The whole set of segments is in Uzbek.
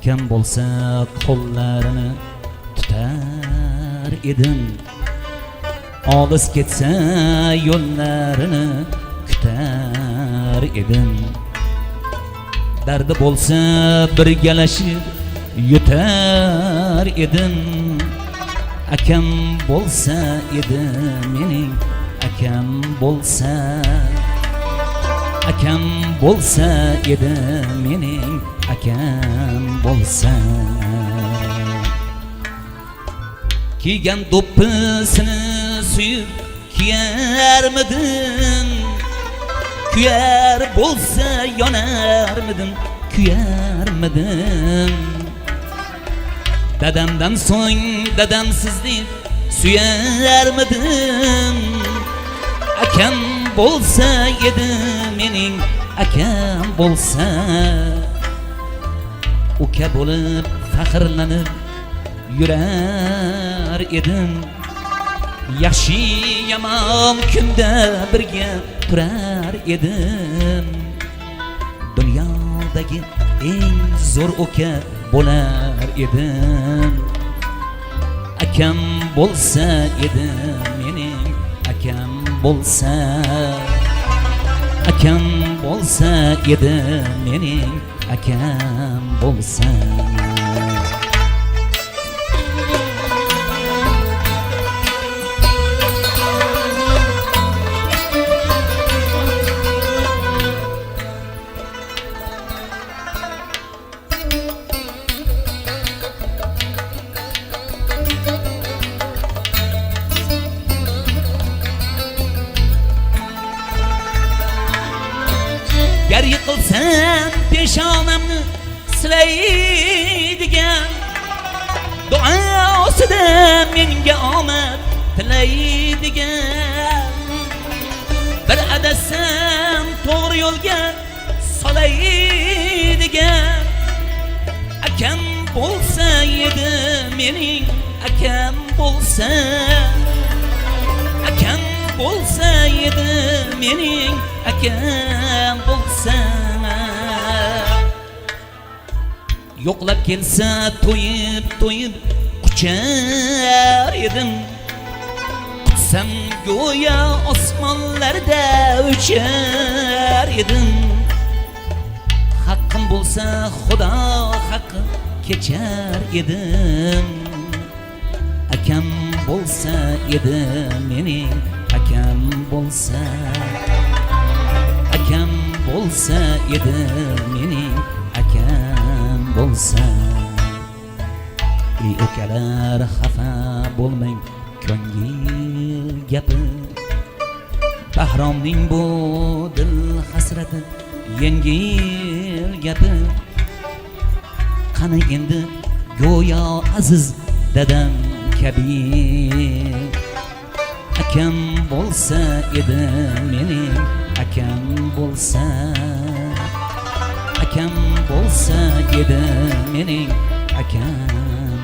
akam bo'lsa qo'llarini tutar edim, olis ketsa yo'llarini kutar edim. Dardi bo'lsa birgalashib yutar edim, akam bo'lsa edi mening akam bo'lsa, akam bo'lsa edi mening akam bo'lsa. Kiygan do'ppisini suyib kiyarmidim, kuyar bo'lsa yonarmidim, kuyarmidim. Dadamdan so'ng dadamsiz deb suyarmidim, akam bo'lsa edi mening akam bo'lsa. Uka bo'lib faxrlanib yurar edim, yaxshi yomon kunda birga turar edim. Dunyodagi eng zo'r uka bo'lar edim, akam bo'lsa edi mening akam bo'lsa, akam bo'lsa edi mening akam bo'lsa. Gar yiqilsam peshonamni silaydigan, duosida menga omad tilaydigan. Bir adasam to'g'ri yo'lga solaydigan, akam bo'lsa edi mening akam bo'lsa, akam bo'lsa edi mening akam bo'lsa. Yo'qlab kelsa to'yib to'yib quchar edim, qutsam go'yo osmonlarda uchar edim. Haqqim bo'lsa Xudo haqqi kechar edim, akam bo'lsa edi mening akam bo'lsa, akam bo'lsa edi mening akam bo'lsa. Ey ukalar xafa bo'lmang, ko'ngil gapi, Bahromning bu dil hasrati yengil gapi. Qani endi go'yo aziz dadam kabi, akam bo'lsa edi mening akam bo'lsa, akam bo'lsa edi mening akam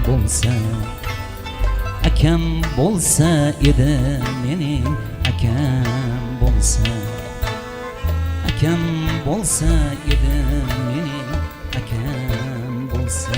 bo'lsa, akam bo'lsa edi mening akam bo'lsa, akam bo'lsa edi mening akam bo'lsa.